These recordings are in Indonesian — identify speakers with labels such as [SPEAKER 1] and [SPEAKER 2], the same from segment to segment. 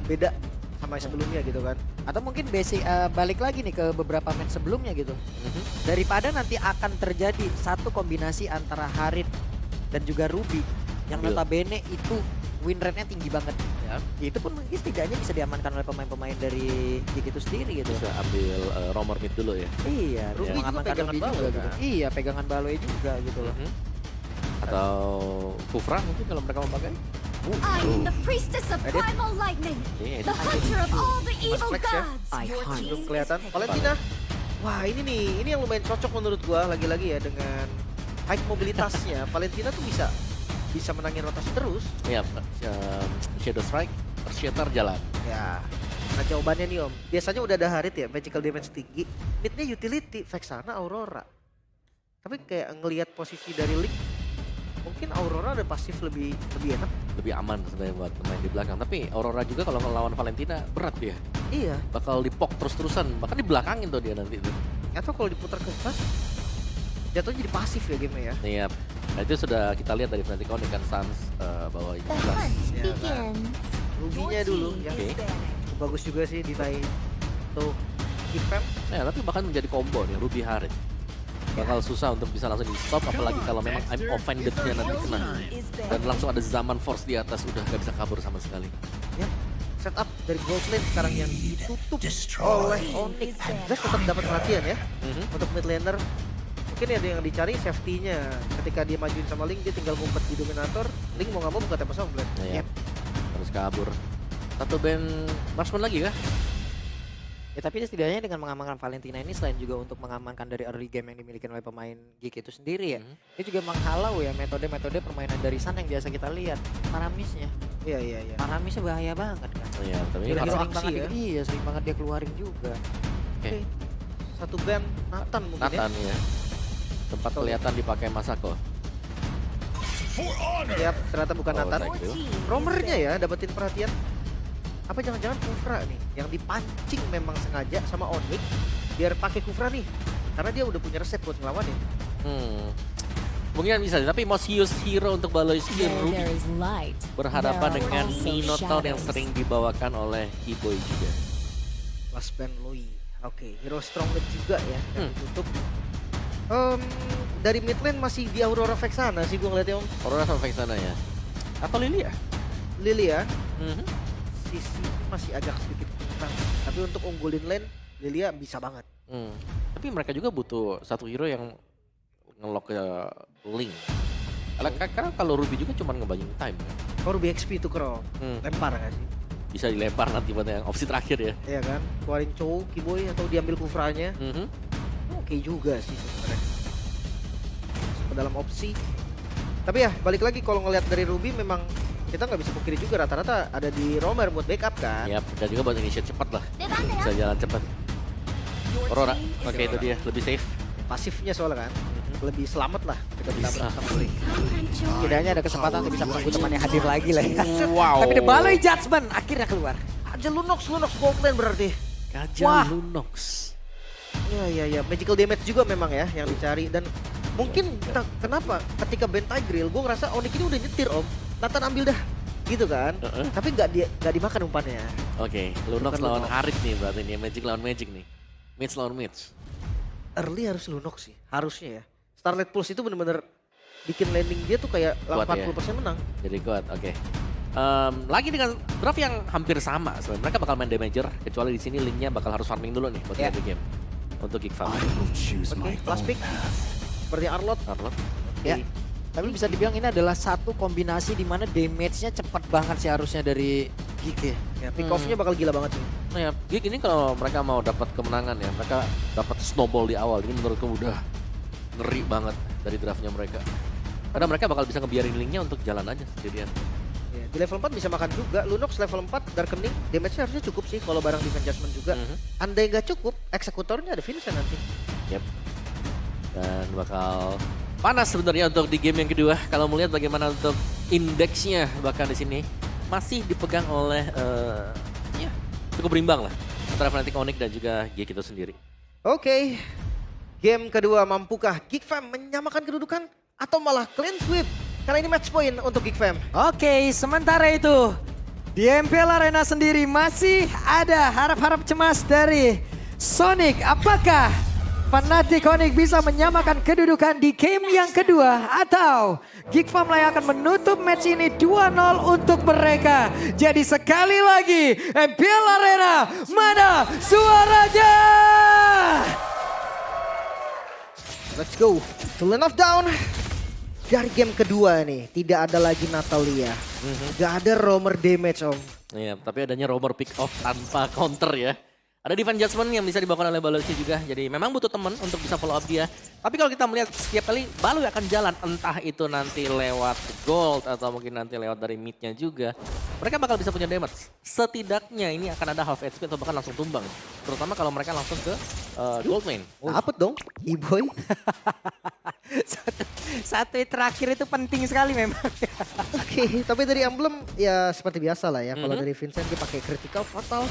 [SPEAKER 1] beda sama yang sebelumnya gitu kan.
[SPEAKER 2] Atau mungkin basic balik lagi nih ke beberapa match sebelumnya gitu. Daripada nanti akan terjadi satu kombinasi antara Harit dan juga Ruby yang
[SPEAKER 3] Ambil.
[SPEAKER 2] notabene itu win rate-nya tinggi banget.
[SPEAKER 3] Ya.
[SPEAKER 2] Itu pun mungkin setidaknya bisa diamankan oleh pemain-pemain dari Geek itu sendiri gitu.
[SPEAKER 3] Bisa ambil roamer mid dulu ya.
[SPEAKER 2] Iya,
[SPEAKER 1] Ruby
[SPEAKER 2] bisa
[SPEAKER 1] juga
[SPEAKER 2] mengamankan
[SPEAKER 1] pegangan
[SPEAKER 2] Ruby
[SPEAKER 1] Baloi
[SPEAKER 2] juga
[SPEAKER 1] kan?
[SPEAKER 2] gitu. Iya, pegangan Baloi juga gitu loh.
[SPEAKER 3] Atau Kufra mungkin kalau mereka mau pakai.
[SPEAKER 4] I'm the priestess of
[SPEAKER 1] Edit.
[SPEAKER 4] primal lightning,
[SPEAKER 3] Iya,
[SPEAKER 4] the hunter of all the evil
[SPEAKER 1] flex ya.
[SPEAKER 4] gods.
[SPEAKER 2] I
[SPEAKER 4] Your
[SPEAKER 2] hunt.
[SPEAKER 4] team
[SPEAKER 1] Belum
[SPEAKER 4] is
[SPEAKER 1] kelihatan.
[SPEAKER 4] picked.
[SPEAKER 1] Valentina. Wah ini yang lumayan cocok menurut gua lagi-lagi ya dengan high mobilitasnya. Valentina tuh bisa menangin rotasi terus.
[SPEAKER 3] Iya, Shadow Strike, Shatter jalan.
[SPEAKER 1] Ya. Nah jawabannya nih Om. Biasanya udah ada Harit ya, magical damage tinggi. Midnya utility, Vexana, Aurora. Tapi kayak ngelihat posisi dari Link, mungkin Aurora ada pasif lebih enak.
[SPEAKER 3] Lebih aman sebenarnya buat pemain di belakang. Tapi Aurora juga kalau ngelawan Valentina berat dia.
[SPEAKER 1] Iya.
[SPEAKER 3] Bakal dipok terus-terusan. Bahkan di belakangin tuh dia nanti tuh.
[SPEAKER 1] Atau kalau diputar ke atas, jatuhnya jadi pasif ya game ya.
[SPEAKER 3] Iya. Nah itu sudah kita lihat dari Fnatic Onyx kan Sans bahwa
[SPEAKER 4] The
[SPEAKER 3] jelas.
[SPEAKER 4] hunt
[SPEAKER 1] Ya, kan.
[SPEAKER 4] begins.
[SPEAKER 1] Ruginya dulu ya.
[SPEAKER 3] Oke.
[SPEAKER 1] Bagus juga sih di Tai tuh Kifem.
[SPEAKER 3] Nah, tapi bahkan menjadi combo nih Ruby Harit. Bakal susah untuk bisa langsung di stop apalagi kalau memang I'm offended-nya nanti kena. Dan langsung ada Zaman Force di atas udah gak bisa kabur sama sekali.
[SPEAKER 1] Ya. Setup dari gold lane sekarang yang ditutup oleh Onyx. Zack tetap dapat perhatian ya untuk mid laner. Mungkin ada yang dicari safety-nya. Ketika dia majuin sama Link, dia tinggal ngumpet di Dominator. Link mau nggak mau buka Tempest of Blade.
[SPEAKER 3] Nah, ya. Harus kabur. Satu band marksman lagi kah?
[SPEAKER 2] Ya tapi setidaknya dengan mengamankan Valentina ini selain juga untuk mengamankan dari early game yang dimiliki oleh pemain Geek itu sendiri ya. Dia juga menghalau ya metode-metode permainan dari Sun yang biasa kita lihat. Paramisnya.
[SPEAKER 1] Iya.
[SPEAKER 2] Paramisnya bahaya banget kan.
[SPEAKER 3] Iya, tapi ini
[SPEAKER 1] Hero
[SPEAKER 3] harus
[SPEAKER 1] aksi
[SPEAKER 2] banget
[SPEAKER 1] ya.
[SPEAKER 2] Iya, sering banget dia keluarin juga.
[SPEAKER 3] Oke.
[SPEAKER 1] Satu band Nathan mungkin
[SPEAKER 3] Nathan ya. Tempat kelihatan dipakai Masako.
[SPEAKER 1] ya. Yap, ternyata bukan
[SPEAKER 3] Oh,
[SPEAKER 1] Nathan.
[SPEAKER 3] thank you.
[SPEAKER 1] Roamernya ya dapetin perhatian. Apa jangan-jangan Kufra nih yang dipancing memang sengaja sama Onyx biar pakai Kufra nih. Karena dia udah punya resep buat ngelawan ya.
[SPEAKER 3] Mungkin bisa, tapi most used hero untuk Baloi sendiri
[SPEAKER 4] Where
[SPEAKER 3] Ruby
[SPEAKER 4] there is light,
[SPEAKER 3] berhadapan
[SPEAKER 4] there are
[SPEAKER 3] dengan
[SPEAKER 4] also
[SPEAKER 3] Minotaur yang
[SPEAKER 4] shadows.
[SPEAKER 3] sering dibawakan oleh Keyboy juga.
[SPEAKER 1] Last band Loi. Oke, hero strong lead juga ya yang
[SPEAKER 3] Hmm.
[SPEAKER 1] ditutup. Dari mid lane masih di Aurora Vexana sih gue ngeliatnya Om.
[SPEAKER 3] Aurora sama sana ya. Atau Lilia?
[SPEAKER 1] Lilia
[SPEAKER 3] Mhm.
[SPEAKER 1] sisi masih agak sedikit kurang. Tapi untuk unggulin lane Lilia bisa banget.
[SPEAKER 3] Tapi mereka juga butuh satu hero yang ngelock ke Link. Karena kalau Ruby juga cuma ngebanyain time kan.
[SPEAKER 1] Oh Ruby XP tuh Kro. Lempar gak sih?
[SPEAKER 3] Bisa dilempar nanti buat yang opsi terakhir ya.
[SPEAKER 1] Iya kan? Keluarin Chow, Kiboy atau diambil Kufranya.
[SPEAKER 3] Mhm.
[SPEAKER 1] Oke juga sih sebenarnya. Masuk ke dalam opsi. Tapi ya balik lagi kalau ngelihat dari Ruby memang kita nggak bisa pungkiri juga rata-rata ada di Roamer buat backup kan.
[SPEAKER 3] Yap, dan juga buat initiate cepat lah.
[SPEAKER 4] Devante
[SPEAKER 3] Bisa
[SPEAKER 4] up.
[SPEAKER 3] jalan cepat.
[SPEAKER 4] Your
[SPEAKER 3] Aurora,
[SPEAKER 4] team is
[SPEAKER 3] oke itu dia, lebih safe.
[SPEAKER 1] Pasifnya soalnya kan. Lebih selamat lah kita
[SPEAKER 3] Bisa.
[SPEAKER 1] ditabrak sama Link.
[SPEAKER 2] Setidaknya ada kesempatan untuk bisa menunggu temannya hadir lagi lah ya.
[SPEAKER 3] Wow.
[SPEAKER 2] Tapi The Baloi Judgment akhirnya keluar.
[SPEAKER 1] Aja Lunox gold lane berarti.
[SPEAKER 3] Gajah
[SPEAKER 2] Wah.
[SPEAKER 3] Lunox.
[SPEAKER 1] Iya. Magical damage juga memang ya yang dicari dan mungkin kenapa ketika Ben Tigreal gue ngerasa Onyx ini udah nyetir Om. Nathan ambil dah. Gitu kan. Tapi nggak dimakan umpannya.
[SPEAKER 3] Oke, Lunox
[SPEAKER 1] Bukan
[SPEAKER 3] lawan
[SPEAKER 1] Lunox.
[SPEAKER 3] Harit nih berarti nih, Magic lawan Magic nih. Mage lawan Mage.
[SPEAKER 1] Early harus Lunox sih, harusnya ya. Starlight Pulse itu bener-bener bikin landing dia tuh kayak
[SPEAKER 3] Kuat ya?
[SPEAKER 1] 40% menang.
[SPEAKER 3] Jadi kuat, oke. Lagi dengan draft yang hampir sama sebenarnya. Mereka bakal main damager, kecuali di sini linknya bakal harus farming dulu nih buat
[SPEAKER 2] Ya.
[SPEAKER 3] the game. Untuk Geek Farm.
[SPEAKER 1] Oke, last pick. Seperti Arlot.
[SPEAKER 3] Arlot.
[SPEAKER 2] Ya. Tapi bisa dibilang ini adalah satu kombinasi di mana damage-nya cepat banget sih harusnya dari Geek ya.
[SPEAKER 1] Ya, pick off-nya bakal gila banget sih.
[SPEAKER 3] Nah ya, Geek ini kalau mereka mau dapat kemenangan ya, mereka dapat snowball di awal. Ini menurutku udah ngeri banget dari draftnya mereka. Karena mereka bakal bisa ngebiarin linknya untuk jalan aja sendirian.
[SPEAKER 1] Ya, di level 4 bisa makan juga. Lunox level 4 Darkening damage-nya harusnya cukup sih kalau barang defense judgment juga. Andai nggak cukup, eksekutornya ada Vincent nanti.
[SPEAKER 3] Yep. Dan bakal panas sebenarnya untuk di game yang kedua. Kalau melihat bagaimana untuk indeksnya bahkan di sini masih dipegang oleh ya cukup berimbang lah antara Fnatic Onyx dan juga Geek itu sendiri.
[SPEAKER 1] Oke. Game kedua mampukah Geek Fam menyamakan kedudukan atau malah clean sweep? Karena ini match point untuk Geek Fam.
[SPEAKER 2] Oke, sementara itu Di MPL Arena sendiri masih ada harap-harap cemas dari Sonic. Apakah Fnatic Onyx bisa menyamakan kedudukan di game yang kedua? Atau Geek Family akan menutup match ini 2-0 untuk mereka? Jadi sekali lagi MPL Arena, mana suaranya?
[SPEAKER 1] Let's go. To Land of Down. Dari game kedua nih, tidak ada lagi Natalia. Gak ada roamer damage, Om.
[SPEAKER 3] Iya, tapi adanya roamer pick off tanpa counter ya. Ada Divine Judgment yang bisa dibawakan oleh Baloy juga. Jadi memang butuh teman untuk bisa follow up dia. Tapi kalau kita melihat setiap kali Baloy akan jalan. Entah itu nanti lewat gold atau mungkin nanti lewat dari midnya juga. Mereka bakal bisa punya damage. Setidaknya ini akan ada half HP atau bahkan langsung tumbang. Terutama kalau mereka langsung ke gold lane.
[SPEAKER 1] Dapet dong, E-boy.
[SPEAKER 2] Satu terakhir itu penting sekali memang.
[SPEAKER 1] Oke, tapi dari Emblem ya seperti biasa lah ya. Kalau dari Vincent dia pakai critical, fatal,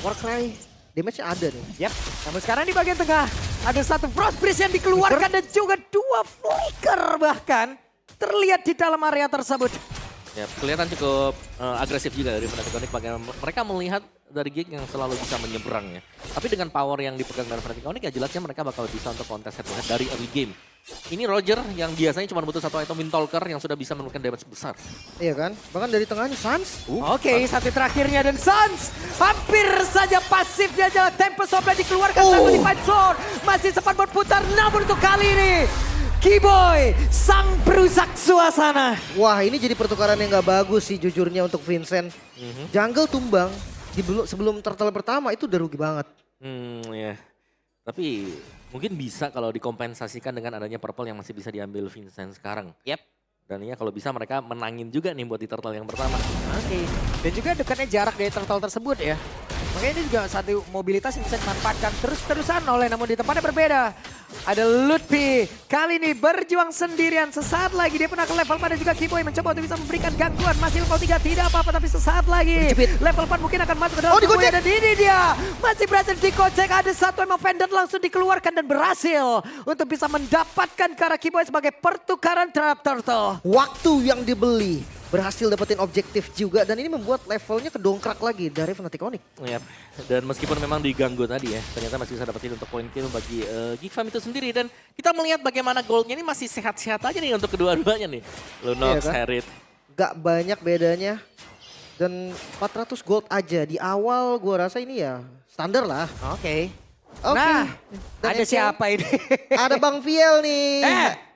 [SPEAKER 1] Warcry. Damage-nya ada nih.
[SPEAKER 2] Yap, namun sekarang di bagian tengah ada satu Frost Breeze yang dikeluarkan dan juga 2 flicker bahkan terlihat di dalam area tersebut.
[SPEAKER 3] Ya, kelihatan cukup agresif juga dari Fnatic Onyx. Mereka melihat dari Geek yang selalu bisa menyeberang ya. Tapi dengan power yang dipegang dari Fnatic Onyx ya jelasnya mereka bakal bisa untuk kontes head to head dari early game. Ini Roger yang biasanya cuma butuh satu item Windtalker yang sudah bisa memberikan damage besar.
[SPEAKER 1] Iya kan? Bahkan dari tengahnya Sans.
[SPEAKER 2] Oke, satu terakhirnya dan Sans hampir saja pasif dia jalan. Tempest Supply dikeluarkan sama di Fight Zone. Masih sempat berputar, namun untuk kali ini Keyboy sang perusak suasana.
[SPEAKER 1] Wah, ini jadi pertukaran yang gak bagus sih jujurnya untuk Vincent. Jungle tumbang sebelum turtle pertama itu udah rugi banget.
[SPEAKER 3] Ya. Tapi mungkin bisa kalau dikompensasikan dengan adanya purple yang masih bisa diambil Vincent sekarang.
[SPEAKER 2] Yap.
[SPEAKER 3] Dan ya kalau bisa mereka menangin juga nih buat di turtle yang pertama.
[SPEAKER 2] Oke, dan juga dekatnya jarak dari turtle tersebut ya. Makanya ini juga satu mobilitas yang bisa dimanfaatkan terus-terusan oleh, namun di tempatnya berbeda. Ada Lutfi, kali ini berjuang sendirian. Sesaat lagi dia pernah ke level 4 dan juga Keyboy mencoba untuk bisa memberikan gangguan. Masih level 3 tidak apa-apa, tapi sesaat lagi level 4 mungkin akan masuk ke dalam tubuhnya. Dan ini dia masih berhasil dikocek. Ada satu emang vendor langsung dikeluarkan dan berhasil untuk bisa mendapatkan ke arah Keyboy sebagai pertukaran terhadap turtle.
[SPEAKER 1] Waktu yang dibeli. Berhasil dapetin objektif juga dan ini membuat levelnya kedongkrak lagi dari Fnatic Onyx.
[SPEAKER 3] Yap. Dan meskipun memang diganggu tadi ya, ternyata masih bisa dapetin untuk poin kill bagi Geek Fam itu sendiri. Dan kita melihat bagaimana goldnya ini masih sehat-sehat aja nih untuk kedua-duanya nih. Lunox,
[SPEAKER 1] Iya kan?
[SPEAKER 3] Herald.
[SPEAKER 1] Gak banyak bedanya. Dan 400 gold aja di awal gua rasa ini ya standar lah.
[SPEAKER 2] Oke.
[SPEAKER 1] Oke.
[SPEAKER 2] Nah,
[SPEAKER 1] Dan
[SPEAKER 2] ada
[SPEAKER 1] MPL
[SPEAKER 2] siapa ini?
[SPEAKER 1] Ada Bang Viel nih.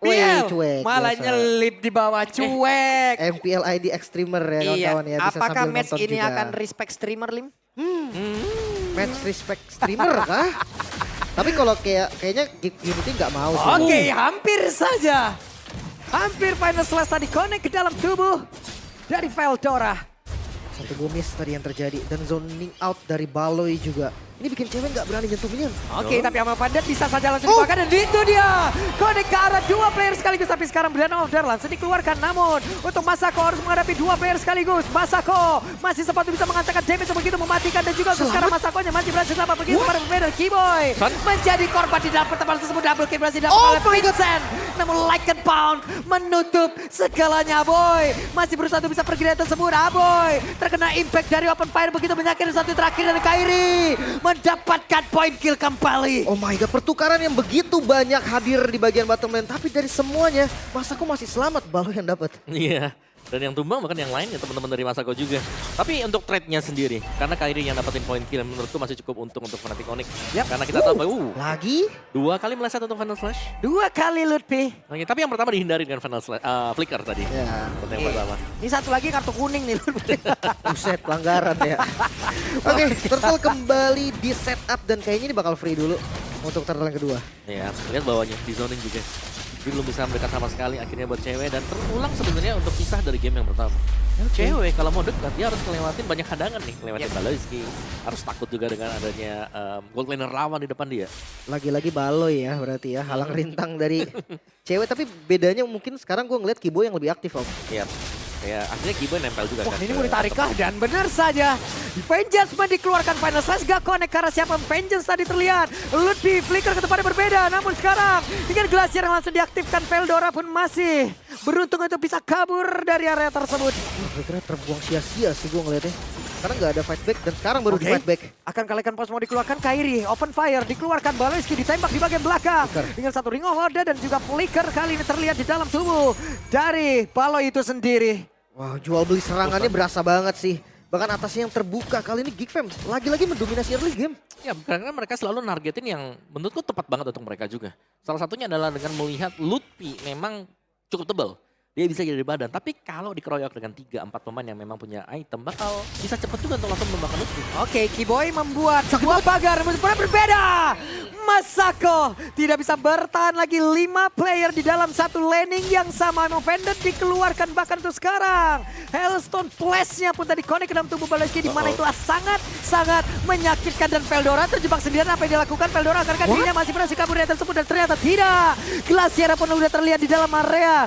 [SPEAKER 1] Wih,
[SPEAKER 2] Viel,
[SPEAKER 1] cuek.
[SPEAKER 2] malah
[SPEAKER 1] biasa.
[SPEAKER 2] nyelip di bawah, cuek.
[SPEAKER 1] MPL ID Extremer ya
[SPEAKER 2] Iya,
[SPEAKER 1] kawan-kawan ya. Bisa
[SPEAKER 2] apakah
[SPEAKER 1] sambil
[SPEAKER 2] match
[SPEAKER 1] nonton
[SPEAKER 2] ini
[SPEAKER 1] juga.
[SPEAKER 2] akan respect streamer, Lim?
[SPEAKER 1] Match respect streamer kah? Tapi kalau kayaknya Geek Unity nggak mau sih.
[SPEAKER 2] Oke, hampir saja. Hampir final slash tadi connect ke dalam tubuh dari Veldora.
[SPEAKER 1] Satu gomis tadi yang terjadi dan zoning out dari Baloy juga. Ini bikin cewek nggak berani nyentuh minion.
[SPEAKER 2] Oke, tapi Amal Pandat bisa saja langsung dikeluarkan dan itu dia. Connect ke arah 2 player sekaligus, tapi sekarang Brand of Dark langsung dikeluarkan. Namun untuk Masako harus menghadapi 2 player sekaligus. Masako masih sempat bisa mengatakan damage begitu mematikan dan juga sekarang Masakonya masih berhasil selamat begitu pada berbeda. Keyboy menjadi korban di dalam pertemuan tersebut, double kill berhasil didapat oleh Vincent. Namun Like and Pound menutup segalanya. Aboy masih berusaha untuk bisa pergi dari tersebut. Aboy terkena impact dari open fire begitu menyakitkan. Satu terakhir dari Kairi mendapatkan poin kill kembali.
[SPEAKER 1] Oh my god, pertukaran yang begitu banyak hadir di bagian bottom lane. Tapi dari semuanya, Masako masih selamat, Baloy yang dapat.
[SPEAKER 3] Iya. Dan yang tumbang bahkan yang lain ya teman-teman dari Masako juga. Tapi untuk trade-nya sendiri, karena Kairi yang dapetin poin kill menurutku masih cukup untung untuk Fnatic Onyx.
[SPEAKER 2] Yap.
[SPEAKER 3] Karena kita tahu bahwa
[SPEAKER 1] Lagi?
[SPEAKER 3] 2 kali meleset untuk Final Slash.
[SPEAKER 2] 2 kali Lutfi.
[SPEAKER 3] Oke, tapi yang pertama dihindari dengan Final Slash, Flicker tadi.
[SPEAKER 1] Ya.
[SPEAKER 3] Untuk yang pertama.
[SPEAKER 2] Ini satu lagi kartu kuning nih Lutfi.
[SPEAKER 1] Buset, pelanggaran ya. Oke, Turtle kembali di setup dan kayaknya ini bakal free dulu untuk Turtle yang kedua.
[SPEAKER 3] Ya, lihat bawahnya di zoning juga. Dia belum bisa mendekat sama sekali akhirnya buat cewek dan terulang sebenarnya untuk pisah dari game yang pertama. Cewek kalau mau dekat dia harus ngelewatin banyak hadangan nih, ngelewatin Baloyski. Harus takut juga dengan adanya gold laner lawan di depan dia.
[SPEAKER 1] Lagi-lagi Baloy ya berarti ya, halang rintang dari cewek. Tapi bedanya mungkin sekarang gue ngeliat Kibo yang lebih aktif, Om.
[SPEAKER 3] Iya. Kayak akhirnya Kiboy nempel juga
[SPEAKER 2] Wah
[SPEAKER 3] kan.
[SPEAKER 2] ini
[SPEAKER 3] ke
[SPEAKER 2] mau ditarikkah? Dan benar saja. Vengeance dikeluarkan Final Slash gak connect karena siapa Vengeance tadi terlihat. Ludwig flicker ke tempat yang berbeda. Namun sekarang dengan Glacier yang langsung diaktifkan, Veldora pun masih beruntung untuk bisa kabur dari area tersebut.
[SPEAKER 1] Kira-kira terbuang sia-sia sih gue ngeliatnya. Karena nggak ada fight back dan sekarang baru di
[SPEAKER 2] Oke.
[SPEAKER 1] fight back.
[SPEAKER 2] Akan kalikan pos mau dikeluarkan Kairi, open fire dikeluarkan, Baloyski ditembak di bagian belakang. Dengan satu ring of order dan juga flicker kali ini terlihat di dalam tubuh dari Baloy itu sendiri.
[SPEAKER 1] Wow, jual beli serangannya berasa banget sih. Bahkan atasnya yang terbuka kali ini Geek Fam lagi-lagi mendominasi early game.
[SPEAKER 3] Ya karena mereka selalu nargetin yang menurutku tepat banget untuk mereka juga. Salah satunya adalah dengan melihat Ludwig memang cukup tebal. Dia bisa jadi badan, tapi kalau dikeroyok dengan 3-4 pemain yang memang punya item, bakal bisa cepat juga untuk langsung membakar Ludwig.
[SPEAKER 2] Oke, Kiboy membuat sebuah pagar berbeda. Masako tidak bisa bertahan lagi 5 player di dalam satu laning yang sama. Vended dikeluarkan bahkan untuk sekarang. Hellstone Flash-nya pun tadi connect ke dalam tubuh Baloyski di mana itulah sangat menyakitkan dan Veldora terjebak sendirian. Apa yang dilakukan Veldora karena dirinya masih berhasil kabur dari tersebut dan ternyata tidak. Glacier pun sudah terlihat di dalam area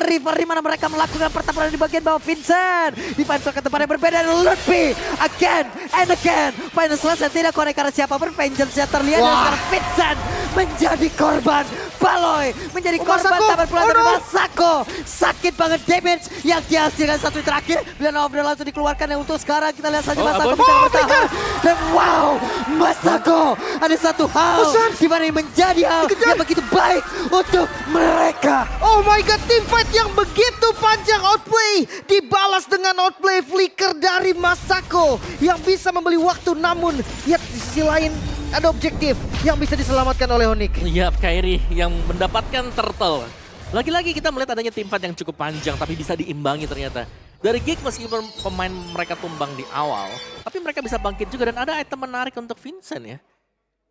[SPEAKER 2] river di mana mereka melakukan pertempuran di bagian bawah. Vincent dipancel ke tempat yang berbeda dan Ludwig again and again. Final Slash yang tidak connect karena siapapun Vengeance-nya terlihat dan sekarang Vincent menjadi korban. Baloy menjadi korban taman pulang dari Masako. Sakit banget damage yang dihasilkan satu terakhir. Dan overall langsung dikeluarkan yang untuk sekarang kita lihat saja Masako bisa bertahan. Dan wow, Masako ada satu hal di mana ini menjadi hal yang begitu baik untuk mereka.
[SPEAKER 1] Oh my god, team fight yang begitu panjang, outplay dibalas dengan outplay flicker dari Masako yang bisa membeli waktu, namun lihat di sisi lain ada objektif yang bisa diselamatkan oleh Onyx.
[SPEAKER 3] Iya, Kairi yang mendapatkan turtle. Lagi-lagi kita melihat adanya tim fight yang cukup panjang tapi bisa diimbangi ternyata. Dari Geek meskipun pemain mereka tumbang di awal, tapi mereka bisa bangkit juga dan ada item menarik untuk Vincent ya.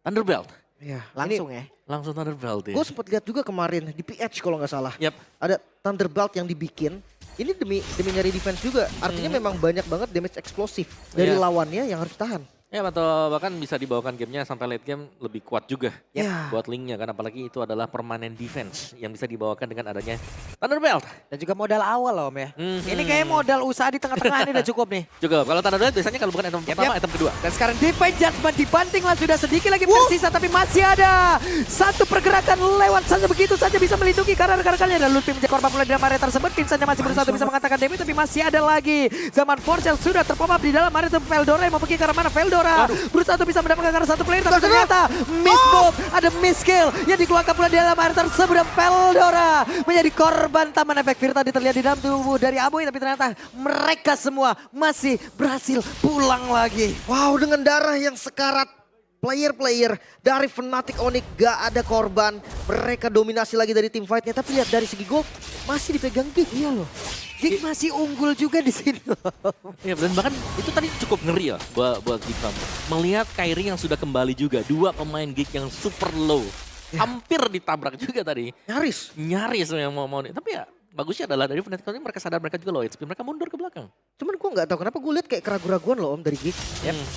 [SPEAKER 3] Thunderbelt.
[SPEAKER 1] Ya,
[SPEAKER 2] Langsung ya.
[SPEAKER 3] Langsung Thunderbelt ya.
[SPEAKER 1] Gue sempat lihat juga kemarin di PH kalau nggak salah.
[SPEAKER 3] Yap.
[SPEAKER 1] Ada Thunderbelt yang dibikin. Ini demi nyari defense juga. Artinya memang banyak banget damage eksplosif dari
[SPEAKER 3] Iya.
[SPEAKER 1] lawannya yang harus tahan.
[SPEAKER 3] Ya atau bahkan bisa dibawakan gamenya sampai late game lebih kuat juga
[SPEAKER 1] Ya.
[SPEAKER 3] buat linknya kan apalagi itu adalah permanen defense yang bisa dibawakan dengan adanya Thunderbelt.
[SPEAKER 2] Dan juga modal awal loh Om ya. Ini kayak modal usaha di tengah-tengah ini udah cukup nih.
[SPEAKER 3] Juga kalau Thunderbelt biasanya kalau bukan item pertama, item kedua.
[SPEAKER 2] Dan sekarang Divine Judgment dibanting lah sudah sedikit lagi tersisa tapi masih ada satu pergerakan lewat saja begitu saja bisa melindungi karena rekan-rekannya dan Ludwig menjadi korban pula di dalam area tersebut. Vincent masih berusaha untuk bisa mengatakan damage tapi masih ada lagi Zaman Force yang sudah terpop up di dalam area Veldora yang mau pergi ke arah mana. Veldora berusaha untuk bisa mendapatkan karena satu player tapi ternyata miss move, ada miss kill yang dikeluarkan pula di dalam area tersebut dan Veldora menjadi korban taman efek Fear tadi terlihat di dalam tubuh dari Aboy tapi ternyata mereka semua masih berhasil pulang lagi.
[SPEAKER 1] Wow, dengan darah yang sekarat, player-player dari Fnatic Onyx gak ada korban. Mereka dominasi lagi dari tim fightnya, tapi lihat dari segi gold masih dipegang Geek. Iya loh.
[SPEAKER 2] Geek masih unggul juga di sini.
[SPEAKER 3] Ya, dan bahkan itu tadi cukup ngeri ya buat Geek. Melihat Kairi yang sudah kembali juga, 2 pemain Geek yang super low. Hampir ditabrak juga tadi. Nyaris yang mau tapi ya bagusnya adalah dari Fnatic ini mereka sadar mereka juga low HP, mereka mundur ke belakang.
[SPEAKER 1] Cuman gue gak tahu kenapa gue lihat kayak keraguan-raguan loh Om dari Geek.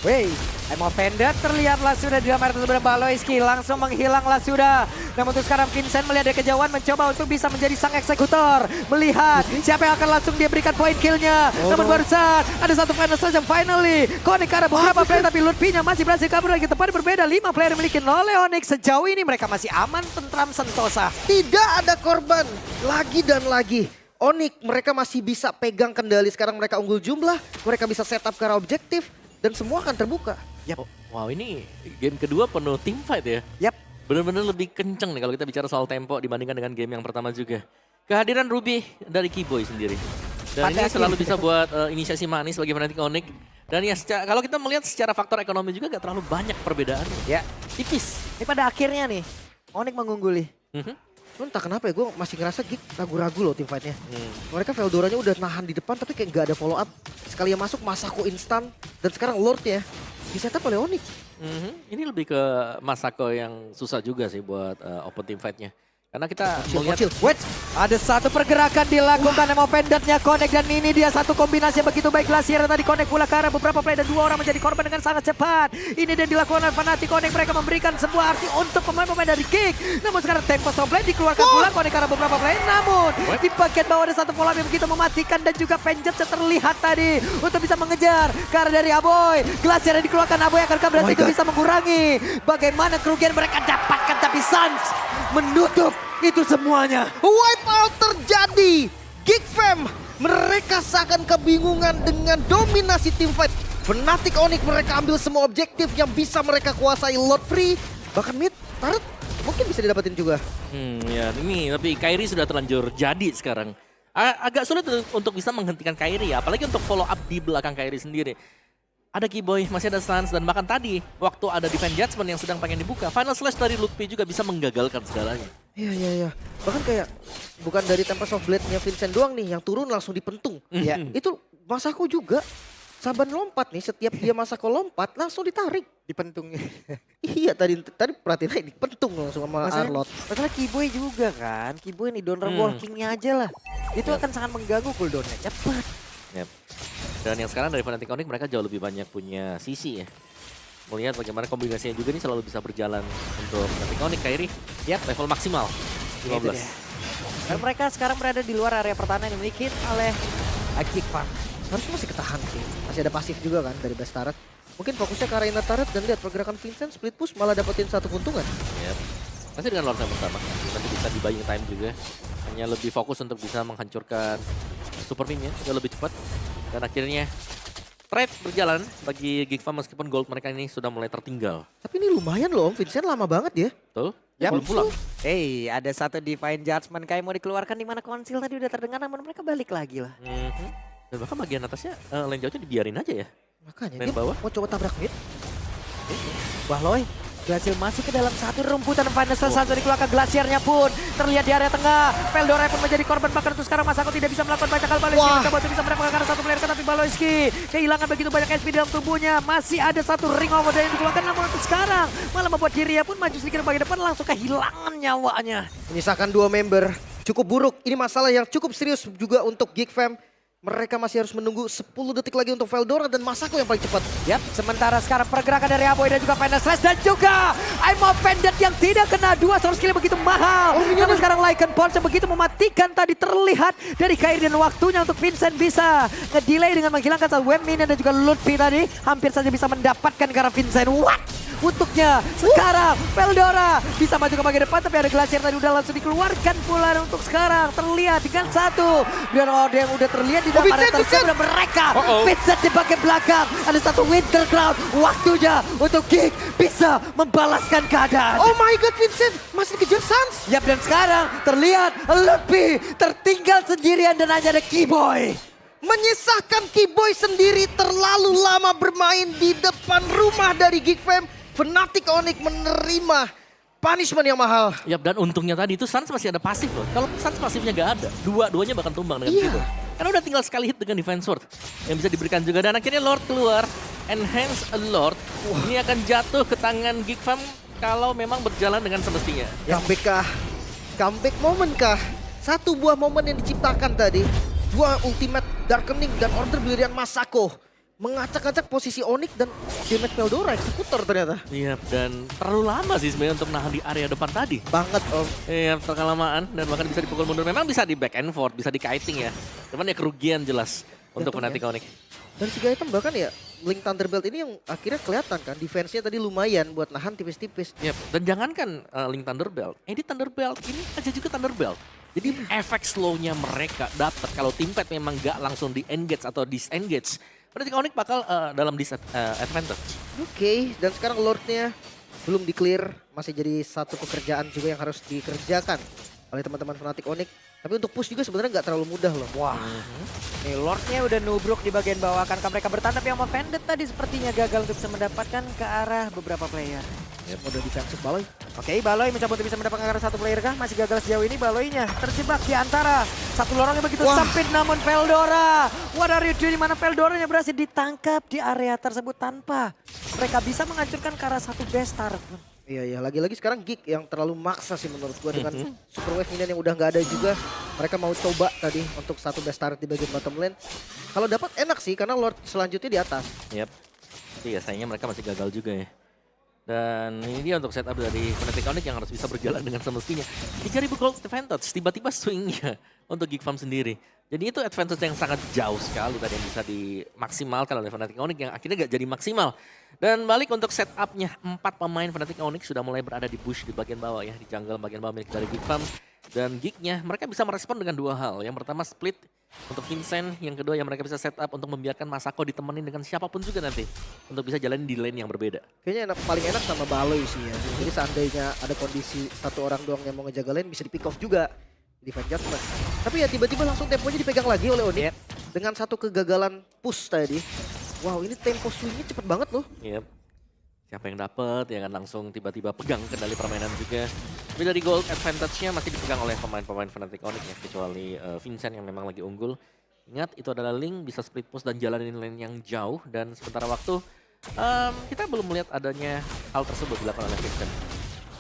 [SPEAKER 2] Wey, Emo Vendor terlihatlah sudah di dalam area tersebut. Baloyski langsung menghilanglah sudah. Namun untuk sekarang Vincent melihat dari kejauhan mencoba untuk bisa menjadi sang eksekutor. Melihat siapa yang akan langsung dia berikan poin killnya. Namun barusan ada satu final slash yang finally connect ke arah beberapa player tapi Ludwig-nya masih berhasil kabur lagi. Tempat berbeda 5 player yang dimiliki oleh Onyx. Sejauh ini mereka masih aman, tentram, sentosa.
[SPEAKER 1] Tidak ada korban lagi dan lagi. Onyx mereka masih bisa pegang kendali, sekarang mereka unggul jumlah, mereka bisa setup ke arah objektif dan semua akan terbuka.
[SPEAKER 3] Wow, ini game kedua penuh team fight ya.
[SPEAKER 2] Yap.
[SPEAKER 3] Benar-benar lebih kenceng nih kalau kita bicara soal tempo dibandingkan dengan game yang pertama juga. Kehadiran Ruby dari Kiboy sendiri. Dan ini selalu bisa buat inisiasi manis bagi Fnatic Onyx. Dan ya kalau kita melihat secara faktor ekonomi juga gak terlalu banyak perbedaannya.
[SPEAKER 2] Ya,
[SPEAKER 3] Tipis.
[SPEAKER 2] ini pada akhirnya nih Onyx mengungguli.
[SPEAKER 1] Cuman entah kenapa ya, gue masih ngerasa Geek ragu-ragu loh tim fightnya. Mereka Veldoranya udah nahan di depan tapi kayak gak ada follow up. Sekali yang masuk Masako instan dan sekarang Lord ya di setup oleh Onyx.
[SPEAKER 3] Ini lebih ke Masako yang susah juga sih buat open team fight-nya. Karena kita melihat
[SPEAKER 1] Wait,
[SPEAKER 2] Ada satu pergerakan dilakukan sama Pendantnya Connect dan ini dia satu kombinasi yang begitu baik. Glacier tadi Connect pula ke arah beberapa player dan 2 orang menjadi korban dengan sangat cepat. Ini dia dilakukan oleh Fnatic Connect, mereka memberikan sebuah arti untuk pemain-pemain dari Kick. Namun sekarang tempo Somblen dikeluarkan pula Connect ke arah beberapa player. Namun di bagian bawah ada satu pola yang begitu mematikan dan juga Vengeance yang terlihat tadi untuk bisa mengejar ke arah dari Aboy. Glacier yang dikeluarkan Aboy akan berarti itu bisa mengurangi bagaimana kerugian mereka dapatkan, tapi Suns menutup itu semuanya.
[SPEAKER 1] Wipeout terjadi. Geek Fam mereka seakan kebingungan dengan dominasi tim fight. Fnatic Onyx mereka ambil semua objektif yang bisa mereka kuasai. Lord Free bahkan mid turret mungkin bisa didapetin juga.
[SPEAKER 3] Ya ini tapi Kairi sudah terlanjur jadi sekarang. Agak sulit untuk bisa menghentikan Kairi ya, apalagi untuk follow up di belakang Kairi sendiri. Ada Keyboy, masih ada Suns, dan bahkan tadi waktu ada Defense Judgment yang sedang pengen dibuka, Final Slash dari Lutfi juga bisa menggagalkan segalanya.
[SPEAKER 1] Iya. Bahkan kayak bukan dari Tempest of Blade-nya Vincent doang nih yang turun langsung dipentung.
[SPEAKER 2] Ya.
[SPEAKER 1] Itu Masako juga. Saban lompat nih, setiap dia Masako lompat langsung ditarik.
[SPEAKER 2] Dipentungnya.
[SPEAKER 1] Iya tadi perhatiin aja dipentung langsung sama Arlot.
[SPEAKER 2] Masalah Keyboy juga kan. Keyboy nih donor walkingnya aja lah. Itu akan sangat mengganggu cooldownnya. Cepat.
[SPEAKER 3] Yep. Dan yang sekarang dari Fnatic Onyx mereka jauh lebih banyak punya sisi ya. Melihat bagaimana kombinasinya juga nih selalu bisa berjalan untuk Fnatic Onyx. Kairi, level maksimal 15.
[SPEAKER 2] Dan mereka sekarang berada di luar area pertahanan yang dimiliki oleh Geek Farm.
[SPEAKER 1] Harusnya masih ketahan sih. Masih ada pasif juga kan dari base turret. Mungkin fokusnya ke arah inner turret dan lihat pergerakan Vincent split push malah dapetin satu keuntungan.
[SPEAKER 3] Yep. Masih dengan Lord yang pertama. Nanti bisa di buying time juga. Hanya lebih fokus untuk bisa menghancurkan super minion juga lebih cepat. Dan akhirnya trade berjalan bagi Geek Farm meskipun gold mereka ini sudah mulai tertinggal.
[SPEAKER 1] Tapi ini lumayan loh Om, Vincent lama banget ya.
[SPEAKER 3] Betul?
[SPEAKER 2] Ya,
[SPEAKER 3] Belum pulang.
[SPEAKER 2] Hey, ada satu Divine Judgment kayak mau dikeluarkan di mana konsil tadi udah terdengar, namun mereka balik lagi lah.
[SPEAKER 3] Dan bahkan bagian atasnya lane jauhnya dibiarin aja ya.
[SPEAKER 1] Makanya
[SPEAKER 3] Main
[SPEAKER 1] dia
[SPEAKER 3] bawah.
[SPEAKER 1] mau coba tabrak mid.
[SPEAKER 2] Bahloy berhasil masuk ke dalam satu rumputan. Final Slash dikeluarkan, Glaciernya pun terlihat di area tengah. Veldora pun menjadi korban, bahkan untuk sekarang Masako tidak bisa melakukan banyak hal. Baloyski mencoba untuk bisa mendapatkan satu player, tapi Baloyski kehilangan begitu banyak SP dalam tubuhnya. Masih ada satu ring over yang dikeluarkan, namun untuk sekarang malah membuat Jiria pun maju sedikit ke bagian depan, langsung kehilangan nyawanya.
[SPEAKER 1] Menyisakan 2 member. Cukup buruk. Ini masalah yang cukup serius juga untuk Geek Fam. Mereka masih harus menunggu 10 detik lagi untuk Veldora dan Masako yang paling cepat.
[SPEAKER 2] Yap, sementara sekarang pergerakan dari Aboy dan juga Final Slash dan juga Aimo Pendant yang tidak kena 2 source skill begitu mahal. Namun sekarang Lycan Pulse yang begitu mematikan tadi terlihat dari Kairi, dan waktunya untuk Vincent bisa ngedelay dengan menghilangkan satu web minion dan juga Lutfi tadi. Hampir saja bisa mendapatkan karena Vincent. What? Untuknya sekarang Veldora bisa maju ke bagian depan, tapi ada Glacier tadi udah langsung dikeluarkan pula. Dan untuk sekarang terlihat dengan satu dan ada yang udah terlihat di dalam area tersebut dan mereka Vincent di bagian belakang. Ada satu Winter Cloud, waktunya untuk Geek bisa membalaskan keadaan.
[SPEAKER 1] Oh my god, Vincent masih dikejar Suns.
[SPEAKER 2] Yap, dan sekarang terlihat lebih tertinggal sendirian dan hanya ada Keyboy.
[SPEAKER 1] Menyisahkan Keyboy sendiri terlalu lama bermain di depan rumah dari Geek Fam. Fnatic Onyx menerima punishment yang mahal.
[SPEAKER 3] Yap, dan untungnya tadi itu Suns masih ada pasif loh. Kalau Suns pasifnya gak ada, dua-duanya bahkan tumbang dengan
[SPEAKER 1] Iya.
[SPEAKER 3] itu. Karena udah tinggal sekali hit dengan Defense Sword yang bisa diberikan juga. Dan akhirnya Lord keluar, Enhance Lord. Ini akan jatuh ke tangan Geek Fam kalau memang berjalan dengan semestinya.
[SPEAKER 1] Comeback kah? Comeback moment kah? Satu buah momen yang diciptakan tadi. 2 ultimate Darkening dan order pilihan Masako. Mengacak-acak posisi Onyx dan damage Veldora eksekutor ternyata.
[SPEAKER 3] Iya, dan terlalu lama sih sebenarnya untuk nahan di area depan tadi.
[SPEAKER 1] Banget Om.
[SPEAKER 3] Iya, terkelamaan dan bahkan bisa dipukul mundur. Memang bisa di back and forth, bisa di kiting ya. Cuman ya kerugian jelas untuk Fnatic Onyx.
[SPEAKER 1] Dan 3 item bahkan ya Link Thunderbelt ini yang akhirnya kelihatan kan. Defense-nya tadi lumayan buat nahan tipis-tipis.
[SPEAKER 3] Yep. Dan jangankan Link Thunderbelt, di Thunderbelt ini aja juga Thunderbelt. Jadi efek slow-nya mereka dapat kalau tim fight memang gak langsung di-engage atau disengage. Fnatic Onyx bakal dalam disadvantage.
[SPEAKER 1] Oke, dan sekarang Lord-nya belum di-clear. Masih jadi satu pekerjaan juga yang harus dikerjakan oleh teman-teman Fnatic Onyx. Tapi untuk push juga sebenarnya nggak terlalu mudah loh.
[SPEAKER 2] Wah, nih Lordnya udah nubruk di bagian bawah. Akankah mereka bertahan, tapi yang Vended tadi sepertinya gagal untuk bisa mendapatkan ke arah beberapa player.
[SPEAKER 1] Ya, udah defensif Baloy.
[SPEAKER 2] Oke, Baloy mencoba untuk bisa mendapatkan ke arah satu player kah? Masih gagal sejauh ini. Baloynya terjebak di antara satu lorong yang begitu sempit, namun Veldora. What are you doing? Di mana Veldoranya berhasil ditangkap di area tersebut tanpa mereka bisa menghancurkan ke arah satu base turret.
[SPEAKER 1] Iya, lagi-lagi sekarang Geek yang terlalu maksa sih menurut gua dengan Super Wave Minion yang udah nggak ada juga. Mereka mau coba tadi untuk satu best turret di bagian bottom lane. Kalau dapat enak sih karena Lord selanjutnya di atas.
[SPEAKER 3] Yap. Tapi ya sayangnya mereka masih gagal juga ya. Dan ini dia untuk setup dari Fnatic Onyx yang harus bisa berjalan dengan semestinya. 3000 gold advantage, tiba-tiba swingnya untuk Geek Farm sendiri. Jadi itu advantage yang sangat jauh sekali tadi yang bisa dimaksimalkan oleh Fnatic Onyx yang akhirnya gak jadi maksimal. Dan balik untuk setupnya, 4 pemain Fnatic Onyx sudah mulai berada di bush di bagian bawah ya, di jungle bagian bawah milik dari Geek Farm. Dan Geeknya mereka bisa merespon dengan 2 hal. Yang pertama split untuk Vincent, yang kedua yang mereka bisa setup untuk membiarkan Masako ditemenin dengan siapapun juga nanti. Untuk bisa jalan di lane yang berbeda.
[SPEAKER 1] Kayaknya paling enak sama Baloy sih ya. Jadi seandainya ada kondisi satu orang doang yang mau ngejaga lane bisa di pick off juga. Defense Judgment. Tapi ya tiba-tiba langsung temponya dipegang lagi oleh Onyx. Dengan satu kegagalan push tadi. Wow, ini tempo swingnya cepet banget loh.
[SPEAKER 3] Yep. Siapa yang dapat ya kan langsung tiba-tiba pegang kendali permainan juga. Tapi dari gold advantage-nya masih dipegang oleh pemain-pemain Fnatic Onyx ya. Kecuali Vincent yang memang lagi unggul. Ingat itu adalah Link bisa split push dan jalanin lane yang jauh. Dan sementara waktu kita belum melihat adanya hal tersebut dilakukan oleh Vincent.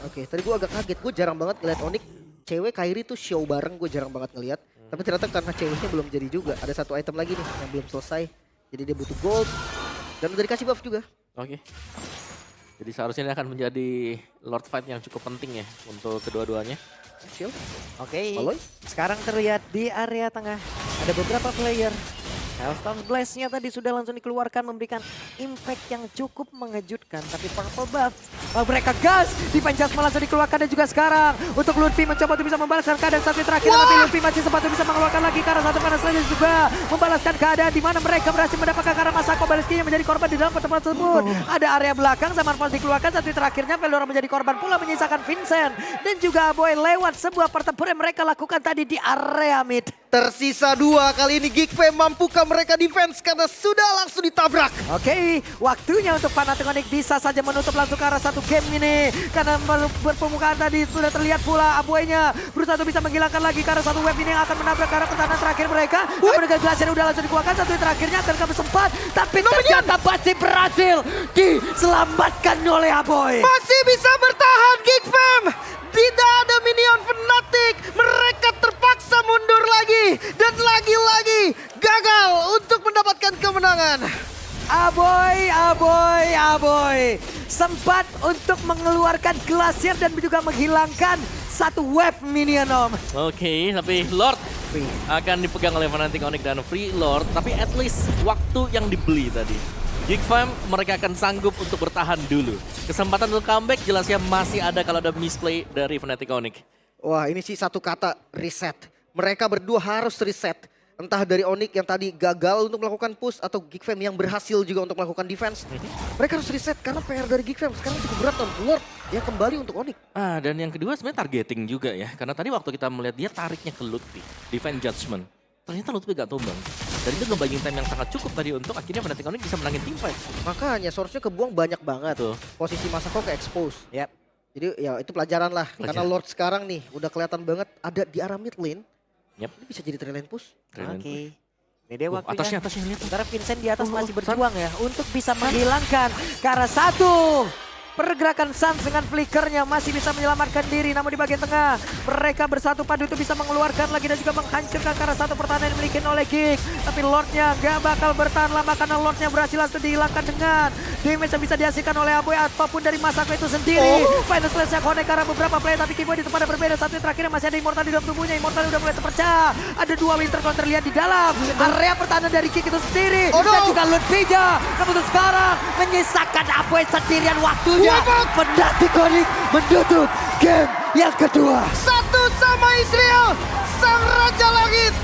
[SPEAKER 1] Oke, tadi gue agak kaget. Gue jarang banget ngeliat Onyx. Cewek Kairi tuh show bareng gue jarang banget ngeliat. Tapi ternyata karena ceweknya belum jadi juga. Ada satu item lagi nih yang belum selesai. Jadi dia butuh gold. Dan udah dikasih buff juga.
[SPEAKER 3] Oke. Jadi seharusnya ini akan menjadi Lord Fight yang cukup penting ya untuk kedua-duanya.
[SPEAKER 1] Shield.
[SPEAKER 2] Oke,
[SPEAKER 1] Baloy.
[SPEAKER 2] sekarang terlihat di area tengah ada beberapa player. Hellstorm Blast-nya tadi sudah langsung dikeluarkan memberikan impact yang cukup mengejutkan. Tapi Purple Buff, mereka gas! Defense Judgment langsung dikeluarkan dan juga sekarang untuk Luffy mencoba untuk bisa membalaskan keadaan satu terakhir. Tapi Luffy masih sempat untuk bisa mengeluarkan lagi karena satu panas saja juga membalaskan keadaan di mana mereka berhasil mendapatkan karena Masako Baleski yang menjadi korban di dalam pertemuan tersebut. Ada area belakang, Zaman Force dikeluarkan, satu terakhirnya Veldora menjadi korban pula menyisakan Vincent. Dan juga Aboy lewat sebuah pertempuran yang mereka lakukan tadi di area mid.
[SPEAKER 1] Tersisa 2 kali ini Geek Fam mampukah mereka defense karena sudah langsung ditabrak.
[SPEAKER 2] Oke, waktunya untuk Fnatic Onyx bisa saja menutup langsung ke arah satu game ini. Karena berpemukaan tadi sudah terlihat pula Aboynya berusaha untuk bisa menghilangkan lagi karena satu wave ini yang akan menabrak ke arah pertahanan terakhir mereka. Namun dengan Glacier udah langsung dikeluarkan, satu terakhirnya akan bersempat. Tapi ternyata masih berhasil diselamatkan oleh Aboy.
[SPEAKER 1] Masih bisa bertahan Geek Fam. Tidak ada minion Fnatic. Mereka terpaksa mundur lagi. Dan lagi-lagi gagal untuk mendapatkan kemenangan.
[SPEAKER 2] Aboy. Sempat untuk mengeluarkan Glacier dan juga menghilangkan satu wave minion om.
[SPEAKER 3] Oke, tapi Lord akan dipegang oleh Fnatic Onyx dan Free Lord. Tapi at least waktu yang dibeli tadi. Geek Fam mereka akan sanggup untuk bertahan dulu. Kesempatan untuk comeback jelasnya masih ada kalau ada misplay dari Fnatic Onyx.
[SPEAKER 1] Wah, ini sih satu kata, reset. Mereka berdua harus reset. Entah dari Onyx yang tadi gagal untuk melakukan push atau Geek Fam yang berhasil juga untuk melakukan defense. Mereka harus reset karena PR dari Geek Fam sekarang cukup berat om. Lord ya kembali untuk Onyx.
[SPEAKER 3] Dan yang kedua sebenarnya targeting juga ya. Karena tadi waktu kita melihat dia tariknya ke Lutfi, Defense Judgment. Ternyata Lutfi gak tumbang. Dan itu ngebagiin time yang sangat cukup tadi untuk akhirnya Fnatic Onyx bisa menangin teamfight.
[SPEAKER 1] Makanya source-nya kebuang banyak banget.
[SPEAKER 3] Tuh.
[SPEAKER 1] Posisi Masako ke expose.
[SPEAKER 2] Yap.
[SPEAKER 1] Jadi ya itu pelajaran lah. Karena Lord sekarang nih udah kelihatan banget ada di arah mid lane.
[SPEAKER 3] Yap.
[SPEAKER 1] Ini bisa jadi trail lane push.
[SPEAKER 2] Oke. Ini dia waktunya.
[SPEAKER 3] Atasnya lihat.
[SPEAKER 2] Sementara Vincent di atas masih berjuang ya untuk bisa menghilangkan ke arah satu. Pergerakan Sans dengan flickernya masih bisa menyelamatkan diri. Namun di bagian tengah mereka bersatu padu untuk bisa mengeluarkan lagi dan juga menghancurkan ke arah satu pertahanan yang dimiliki oleh Geek. Tapi Lordnya gak bakal bertahan lama karena Lordnya berhasil langsung dihilangkan dengan damage yang bisa dihasilkan oleh Aboy ataupun dari Masako itu sendiri. Final slash yang connect karena beberapa player tapi Kiboy di tempat yang berbeda. Satu terakhirnya masih ada Immortal di dalam tubuhnya. Immortal udah mulai terpecah. Ada 2 Winter Cloud terlihat di dalam area pertahanan dari Geek itu sendiri. Dan juga Ludwija. Namun untuk sekarang menyisakan Aboy sendirian waktunya. Fnatic Onyx menutup game yang kedua.
[SPEAKER 1] Satu sama Israel, sang Raja Langit